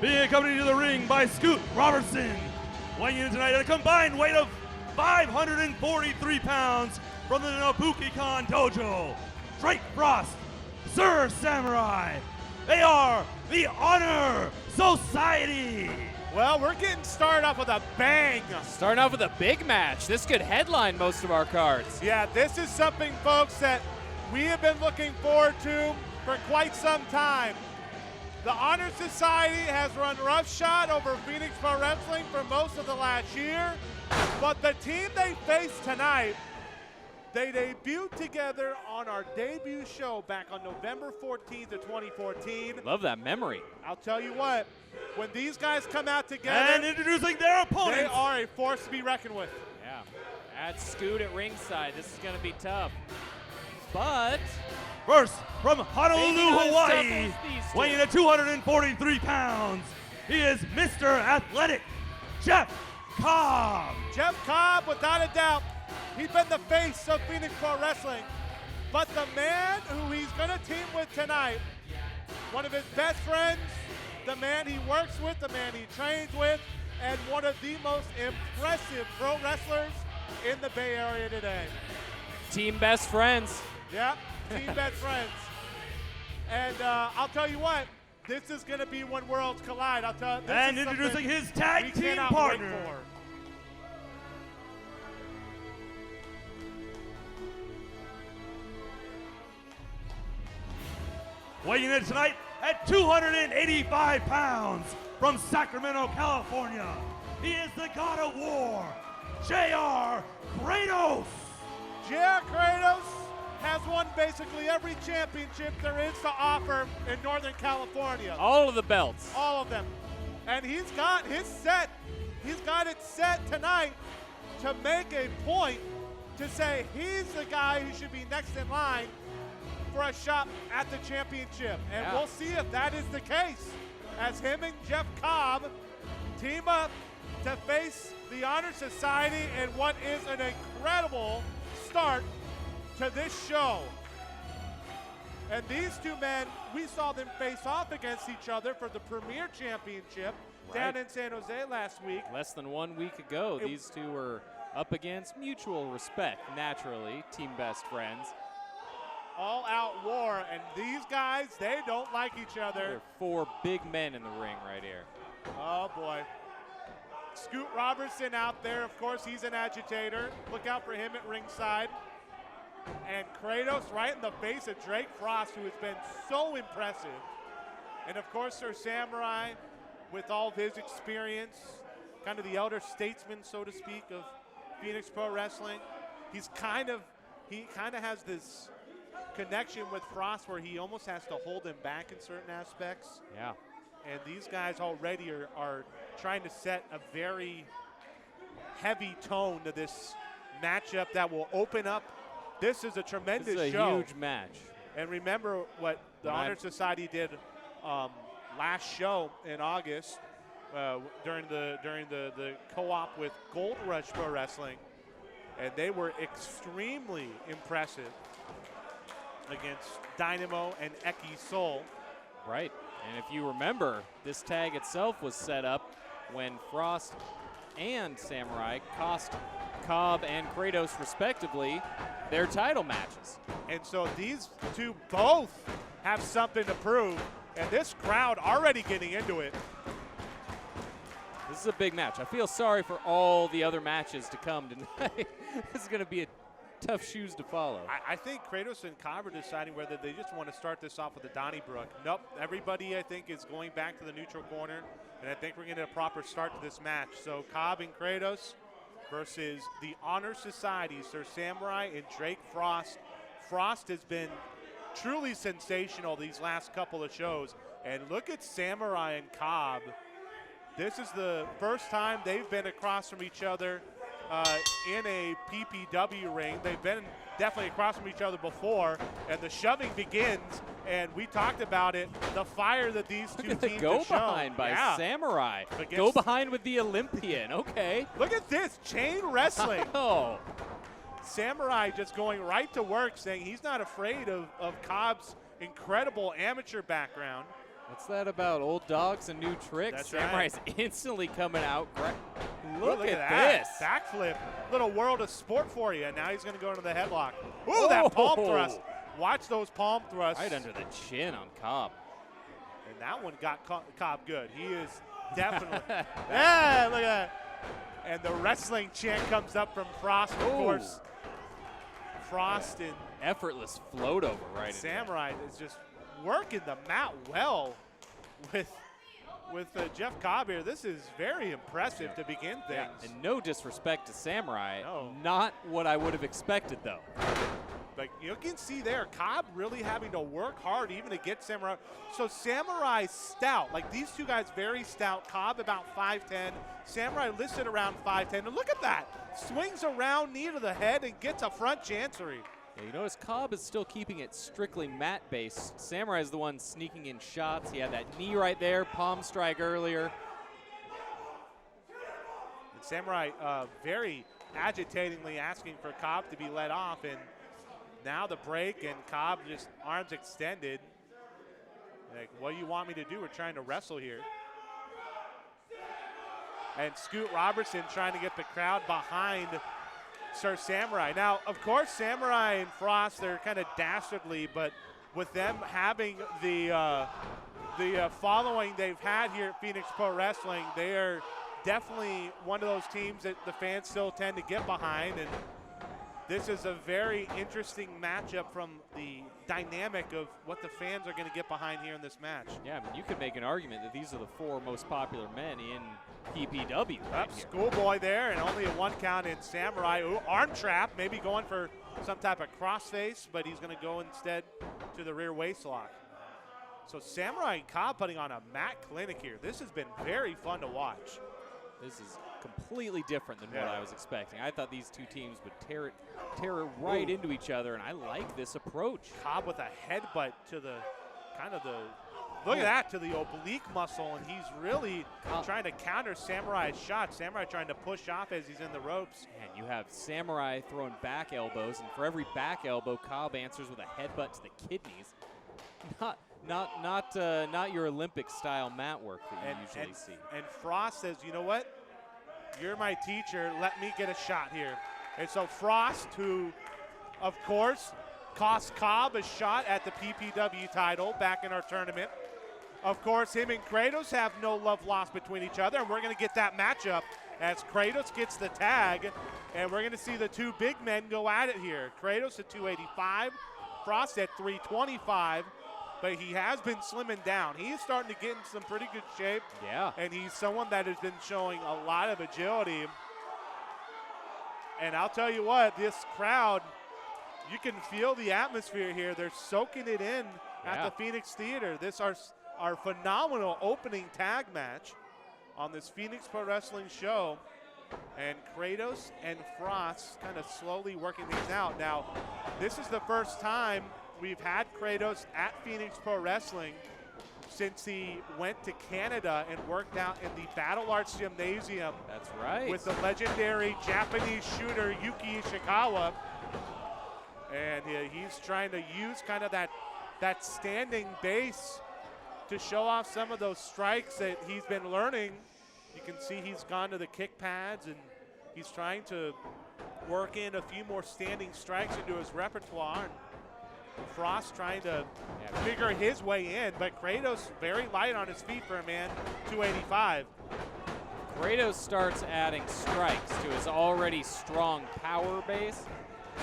being accompanied to the ring by Scoot Robertson. Weighing in tonight at a combined weight of 543 pounds from the Nobuki-Kan Dojo, Drake Frost, Sir Samurai. They are the Honor Society. Well, we're getting started off with a bang. Starting off with a big match. This could headline most of our cards. Yeah, this is something, folks, that we have been looking forward to for quite some time. The Honor Society has run roughshod over Phoenix Pro Wrestling for most of the last year, but the team they face tonight, they debuted together on our debut show back on November 14th of 2014. Love that memory. I'll tell you what, when these guys come out together, And introducing their opponents, they are a force to be reckoned with. Yeah. Add Scoot at ringside. This is going to be tough. But first from Honolulu, maybe not as tough Hawaii, as these two. weighing in at 243 pounds, he is Mr. Athletic, Jeff Cobb. Jeff Cobb, without a doubt, he's been the face of Phoenix Pro Wrestling. But the man who he's going to team with tonight, one of his best friends, the man he works with, the man he trains with, and one of the most impressive pro wrestlers in the Bay Area today. Team best friends. Yeah, team best friends. And I'll tell you what, this is going to be when worlds collide. I'll tell you. This And is introducing something his tag we team cannot partner, wait for. weighing in tonight at 285 pounds from Sacramento, California. He is the God of War, J.R. Kratos. JR Kratos has won basically every championship there is to offer in Northern California. All of the belts. All of them. And he's got his set. He's got it set tonight to make a point to say he's the guy who should be next in line for a shot at the championship. And Yeah. we'll see if that is the case as him and Jeff Cobb team up to face the Honor Society in what is an incredible start to this show. And these two men, we saw them face off against each other for the Premier Championship down in San Jose last week. Less than 1 week ago, these two were up against mutual respect, naturally, team best friends. All-out war, and these guys, they don't like each There other. are 4 big men in the ring right here. Oh, boy. Scoot Robertson out there, of course, he's an agitator. Look out for him at ringside. And Kratos right in the face of Drake Frost, who has been so impressive. And, of course, Sir Samurai, with all of his experience, kind of the elder statesman, so to speak, of Phoenix Pro Wrestling. He kind of has this connection with Frost where he almost has to hold him back in certain aspects. Yeah. And these guys already are trying to set a very heavy tone to this matchup that will open up. This is a tremendous This is a show. huge match. And remember what the Honor Society did last show in August during the co-op with Gold Rush Pro Wrestling. And they were extremely impressive against Dynamo and Eki Soul. Right. And if you remember, this tag itself was set up when Frost and Samurai cost Cobb and Kratos, respectively, their title matches. And so these two both have something to prove, and this crowd already getting into it. This is a big match. I feel sorry for all the other matches to come tonight. This is going to be a tough shoes to follow. I think Kratos and Cobb are deciding whether they just want to start this off with the Donnybrook. Nope, everybody I think is going back to the neutral corner, and I think we're getting a proper start to this match. So Cobb and Kratos versus the Honor Society, Sir Samurai and Drake Frost. Frost has been truly sensational these last couple of shows, and look at Samurai and Cobb. This is the first time they've been across from each other in a PPW ring. They've been definitely across from each other before, and the shoving begins, and we talked about it, the fire that these two teams Go have shown. behind by Samurai. Against- Go behind with the Olympian. Okay. Look at this, chain wrestling. Oh. Samurai just going right to work, saying he's not afraid of Cobb's incredible amateur background. What's that about old dogs and new tricks? That's Samurai's instantly coming out. Look at this. that. Backflip. Little world of sport for you. And now he's going to go into the headlock. Ooh, that palm thrust. Watch those palm thrusts. Right under the chin on Cobb. And that one got Cobb good. He is definitely. Yeah, look at that. And the wrestling chant comes up from Frost, of course. Frost and effortless float over right. Samurai is just working the mat well with Jeff Cobb here. This is very impressive to begin things. Yeah. And no disrespect to Samurai. No. Not what I would have expected, though. But you can see there, Cobb really having to work hard even to get Samurai. So Samurai's stout. Like these two guys very stout. Cobb about 5'10". Samurai listed around 5'10". And look at that. Swings around, knee to the head, and gets a front chancery. Yeah, you notice Cobb is still keeping it strictly mat-based. Samurai is the one sneaking in shots. He had that knee right there, palm strike earlier. And Samurai very agitatingly asking for Cobb to be let off, and now the break, and Cobb just arms extended. Like, what do you want me to do? We're trying to wrestle here. And Scoot Robertson trying to get the crowd behind Sir Samurai. Now, of course, Samurai and Frost, they're kind of dastardly, but with them having the following they've had here at Phoenix Pro Wrestling, they are definitely one of those teams that the fans still tend to get behind. And this is a very interesting matchup from the dynamic of what the fans are going to get behind here in this match. Yeah, I mean, you could make an argument that these are the 4 most popular men in PPW. Right here. Schoolboy there, and only a 1 count in Samurai. Ooh, arm trap, maybe going for some type of crossface, but he's going to go instead to the rear waist lock. So Samurai and Cobb putting on a mat clinic here. This has been very fun to watch. This is completely different than what I was expecting. I thought these two teams would tear it right into each other, and I like this approach. Cobb with a headbutt to the look at that, to the oblique muscle, and he's really trying to counter Samurai's shot. Samurai trying to push off as he's in the ropes. And you have Samurai throwing back elbows, and for every back elbow, Cobb answers with a headbutt to the kidneys. Not your Olympic-style mat work that you usually see. And Frost says, you know what? You're my teacher. Let me get a shot here. And so Frost, who, of course, cost Cobb a shot at the PPW title back in our tournament. Of course, him and Kratos have no love lost between each other, and we're going to get that matchup as Kratos gets the tag, and we're going to see the two big men go at it here. Kratos at 285, Frost at 325. But he has been slimming down. He is starting to get in some pretty good shape. Yeah. And he's someone that has been showing a lot of agility. And I'll tell you what, this crowd, you can feel the atmosphere here. They're soaking it in at the Phoenix Theater. This is our phenomenal opening tag match on this Phoenix Pro Wrestling show. And Kratos and Frost kind of slowly working things out. Now, this is the first time we've had Kratos at Phoenix Pro Wrestling since he went to Canada and worked out in the Battle Arts Gymnasium. That's right. With the legendary Japanese shooter Yuki Ishikawa. And he's trying to use kind of that standing base to show off some of those strikes that he's been learning. You can see he's gone to the kick pads, and he's trying to work in a few more standing strikes into his repertoire. Frost trying to figure his way in, but Kratos very light on his feet for a man, 285. Kratos starts adding strikes to his already strong power base.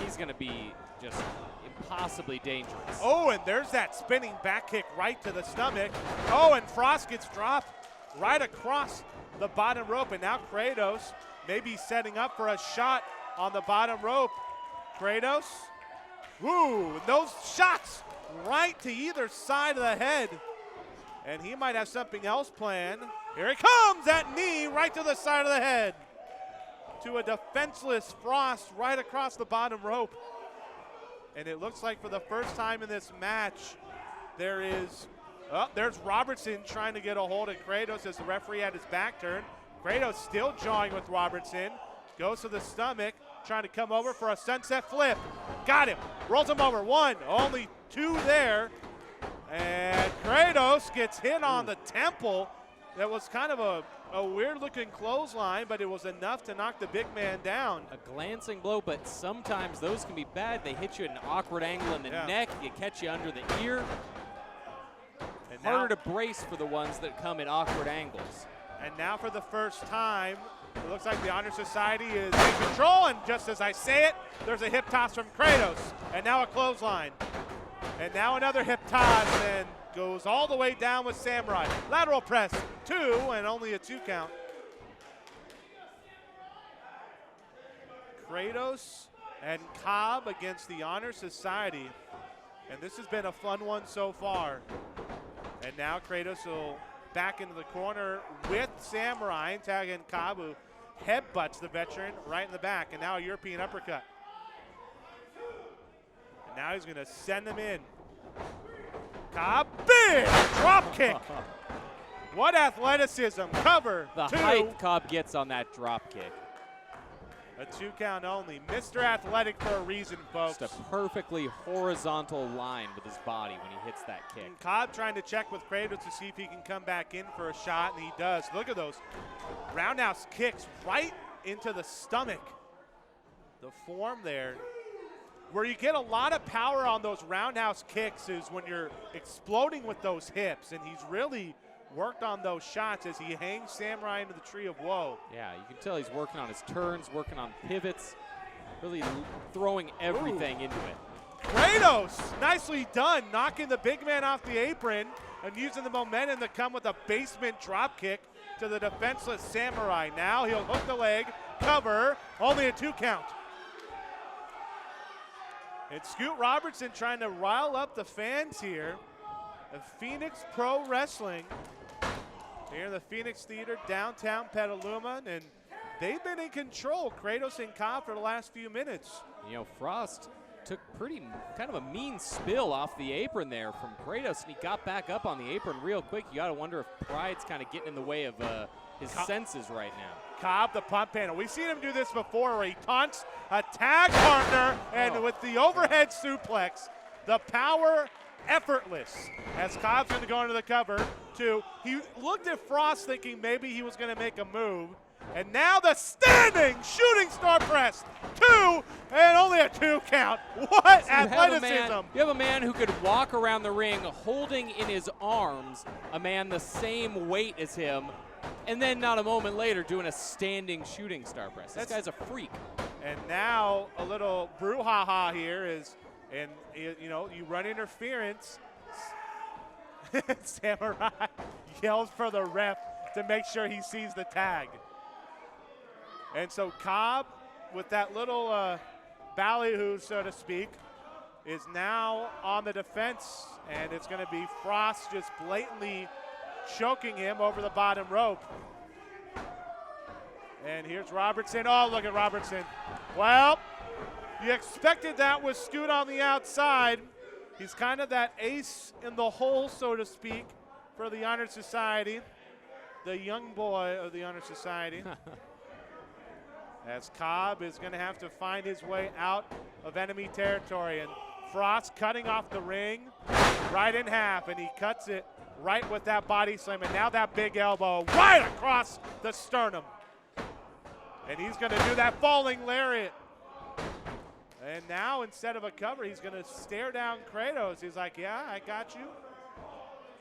He's going to be just impossibly dangerous. Oh, and there's that spinning back kick right to the stomach. Oh, and Frost gets dropped right across the bottom rope, and now Kratos maybe setting up for a shot on the bottom rope. Kratos. Ooh, those shots right to either side of the head. And he might have something else planned. Here he comes, that knee right to the side of the head. To a defenseless Frost right across the bottom rope. And it looks like for the first time in this match, there's Robertson trying to get a hold of Kratos as the referee had his back turned. Kratos still jawing with Robertson. Goes to the stomach, trying to come over for a sunset flip. Got him. Rolls him over. 1, only 2 there. And Kratos gets hit on the temple. That was kind of a weird-looking clothesline, but it was enough to knock the big man down. A glancing blow, but sometimes those can be bad. They hit you at an awkward angle in the neck. They catch you under the ear. And harder to brace for the ones that come at awkward angles. And now for the first time, it looks like the Honor Society is in control, and just as I say it, there's a hip toss from Kratos, and now a clothesline. And now another hip toss, and goes all the way down with Samurai. Lateral press, 2, and only a 2 count. Kratos and Cobb against the Honor Society. And this has been a fun one so far. And now Kratos will back into the corner with Samurai and tagging Cobb, who headbutts the veteran right in the back. And now a European uppercut. And now he's going to send him in. Cobb, big drop kick. What athleticism. Cover. The 2. height Cobb gets on that drop kick. A 2 count only. Mr. Athletic for a reason, folks. Just a perfectly horizontal line with his body when he hits that kick. And Cobb trying to check with Kratos to see if he can come back in for a shot, and he does. Look at those roundhouse kicks right into the stomach. The form there. Where you get a lot of power on those roundhouse kicks is when you're exploding with those hips, and he's really worked on those shots as he hangs Samurai into the tree of woe. Yeah, you can tell he's working on his turns, working on pivots, really throwing everything into it. Kratos, nicely done, knocking the big man off the apron and using the momentum to come with a basement drop kick to the defenseless Samurai. Now he'll hook the leg, cover, only a 2 count. And Scoot Robertson trying to rile up the fans here of Phoenix Pro Wrestling here in the Phoenix Theater, downtown Petaluma, and they've been in control, Kratos and Cobb, for the last few minutes. You know, Frost took kind of a mean spill off the apron there from Kratos, and he got back up on the apron real quick. You got to wonder if pride's kind of getting in the way of his senses right now. Cobb, the pump handle. We've seen him do this before where he taunts a tag partner, and with the overhead suplex, the power effortless as Cobb's going to go into the cover. 2. He looked at Frost thinking maybe he was going to make a move. And now the standing shooting star press. 2 and only a 2 count. What athleticism. You have a man who could walk around the ring holding in his arms a man the same weight as him, and then not a moment later doing a standing shooting star press. This guy's a freak. And now a little brouhaha here is, and you know, you run interference. Samurai yells for the ref to make sure he sees the tag. And so Cobb, with that little ballyhoo, so to speak, is now on the defense, and it's going to be Frost just blatantly choking him over the bottom rope. And here's Robertson. Oh, look at Robertson. Well, you expected that with Scoot on the outside. He's kind of that ace in the hole, so to speak, for the Honor Society, the young boy of the Honor Society. As Cobb is going to have to find his way out of enemy territory. And Frost cutting off the ring right in half, and he cuts it right with that body slam. And now that big elbow right across the sternum. And he's going to do that falling lariat. And now, instead of a cover, he's going to stare down Kratos. He's like, yeah, I got you.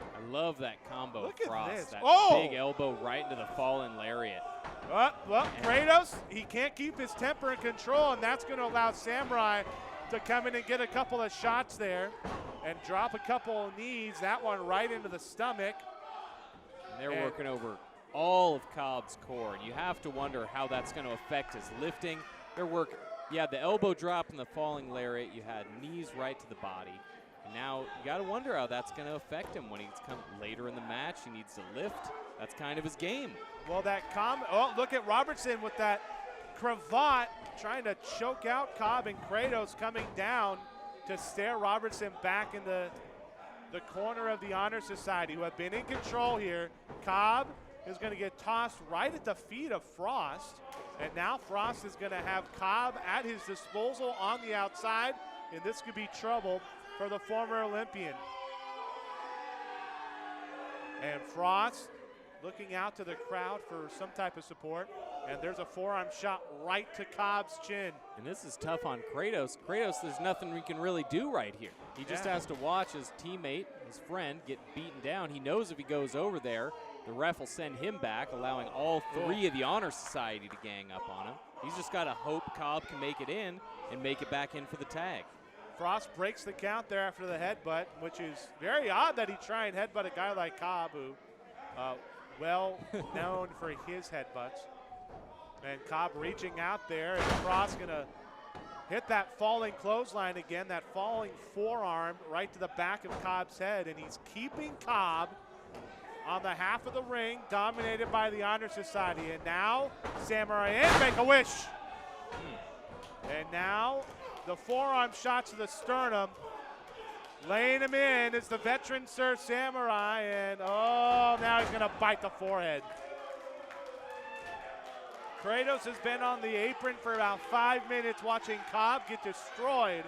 I love that combo. Look of Frost. at this. That big Oh! elbow right into the fallen lariat. Well, Kratos, he can't keep his temper and control, and that's going to allow Samurai to come in and get a couple of shots there and drop a couple of knees. That one right into the stomach. And they're working over all of Cobb's core, and you have to wonder how that's going to affect his lifting. They're working. Yeah, the elbow drop and the falling lariat. You had knees right to the body. And now you got to wonder how that's going to affect him when he's come later in the match. He needs to lift. That's kind of his game. Well, look at Robertson with that cravat trying to choke out Cobb, and Kratos coming down to stare Robertson back in the corner of the Honor Society, who have been in control here. Cobb is going to get tossed right at the feet of Frost. And now Frost is going to have Cobb at his disposal on the outside, and this could be trouble for the former Olympian. And Frost looking out to the crowd for some type of support. And there's a forearm shot right to Cobb's chin. And this is tough on Kratos. Kratos, there's nothing we can really do right here. He just has to watch his teammate, his friend, get beaten down. He knows if he goes over there, the ref will send him back, allowing all three of the Honor Society to gang up on him. He's just got to hope Cobb can make it in and make it back in for the tag. Frost breaks the count there after the headbutt, which is very odd that he try and headbutt a guy like Cobb, who well known for his headbutts. And Cobb reaching out there, and Frost gonna hit that falling clothesline again, that falling forearm right to the back of Cobb's head, and he's keeping Cobb on the half of the ring, dominated by the Honor Society. And now Samurai and Make-A-Wish. And now the forearm shot to the sternum. Laying him in is the veteran Sir Samurai, and oh, now he's gonna bite the forehead. Kratos has been on the apron for about 5 minutes watching Cobb get destroyed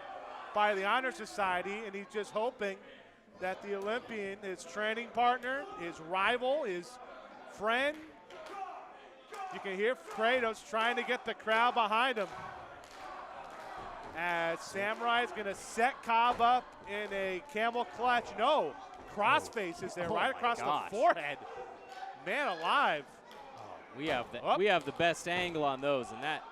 by the Honor Society, and he's just hoping that the Olympian, his training partner, his rival, his friend, you can hear Kratos trying to get the crowd behind him. As Samurai is going to set Cobb up in a camel clutch. No, crossface is there right across the forehead. Man alive. We have the best angle on those, and that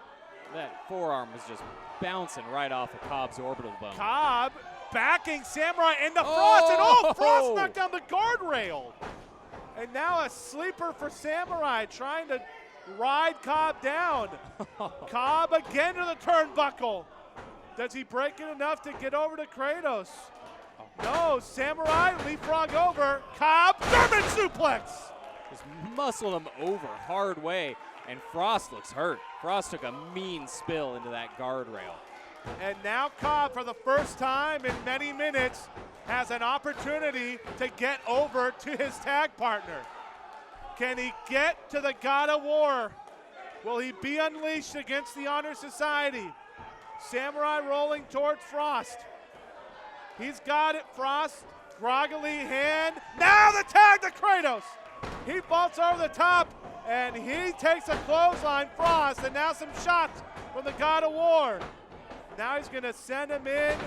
forearm was just bouncing right off of Cobb's orbital bone. Cobb backing Samurai into Frost, and Frost knocked down the guardrail. And now a sleeper for Samurai trying to ride Cobb down. Cobb again to the turnbuckle. Does he break it enough to get over to Kratos? No, Samurai leapfrog over. Cobb, German suplex. Just muscled him over hard way, and Frost looks hurt. Frost took a mean spill into that guardrail. And now Cobb, for the first time in many minutes, has an opportunity to get over to his tag partner. Can he get to the God of War? Will he be unleashed against the Honor Society? Samurai rolling towards Frost. He's got it, Frost. Groggily hand. Now the tag to Kratos. He vaults over the top, and he takes a clothesline, Frost, and now some shots from the God of War. Now he's going to send him in.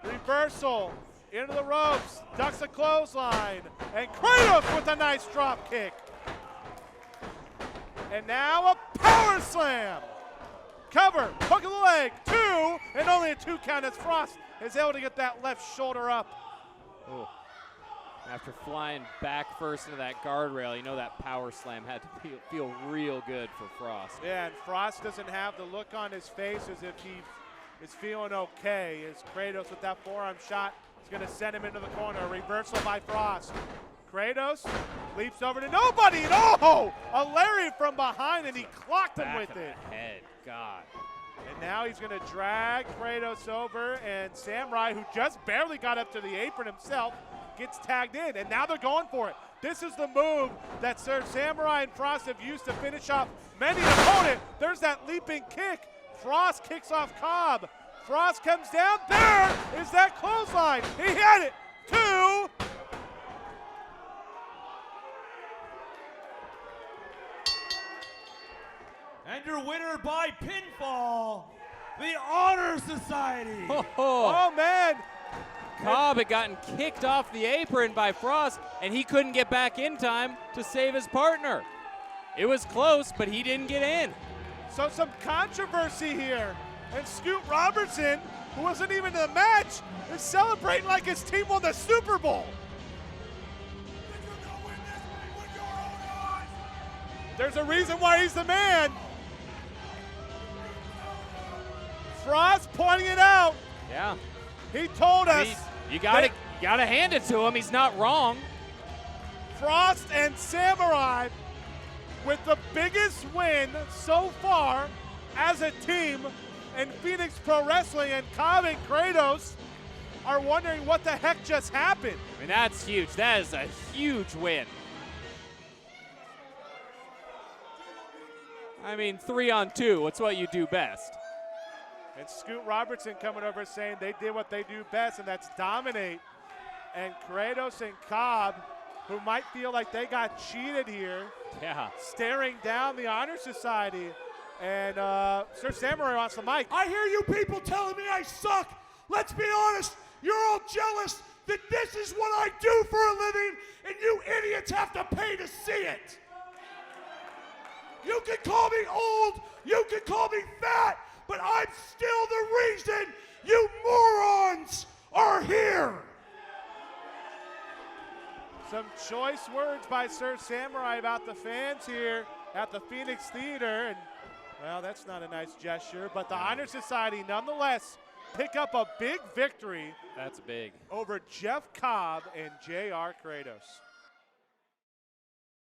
Reversal into the ropes. Ducks a clothesline. And Kratos with a nice drop kick. And now a power slam. Cover, hook of the leg, 2, and only a 2 count as Frost is able to get that left shoulder up. Ooh. After flying back first into that guardrail, you know that power slam had to feel real good for Frost. Yeah, and Frost doesn't have the look on his face as if he is feeling okay, as Kratos with that forearm shot is going to send him into the corner. A reversal by Frost. Kratos leaps over to nobody, and a lariat from behind, and he clocked him with it. Head, God. And now he's going to drag Kratos over, and Samurai, who just barely got up to the apron himself, gets tagged in, and now they're going for it. This is the move that Sir Samurai and Frost have used to finish off many an opponent. There's that leaping kick. Frost kicks off Cobb. Frost comes down. There is that clothesline. He had it. 2. And your winner by pinfall, the Honor Society. Oh man. Cobb had gotten kicked off the apron by Frost, and he couldn't get back in time to save his partner. It was close, but he didn't get in. So some controversy here. And Scoot Robertson, who wasn't even in the match, is celebrating like his team won the Super Bowl. There's a reason why he's the man. Frost pointing it out. Yeah. He told us. You gotta hand it to him. He's not wrong. Frost and Samurai with the biggest win so far as a team in Phoenix Pro Wrestling, and Cobb and Kratos are wondering what the heck just happened. I mean, that's huge. That is a huge win. I mean, 3-on-2. It's what you do best. And Scoot Robertson coming over saying they did what they do best, and that's dominate. And Kratos and Cobb who might feel like they got cheated here, Yeah. staring down the Honor Society. And Sir Samurai wants the mic. I hear you people telling me I suck. Let's be honest, you're all jealous that this is what I do for a living, and you idiots have to pay to see it. You can call me old, you can call me fat, but I'm still the reason you morons are here. Some choice words by Sir Samurai about the fans here at the Phoenix Theater. And, well, that's not a nice gesture, but the Honor Society nonetheless pick up a big victory. That's big. Over Jeff Cobb and J.R. Kratos.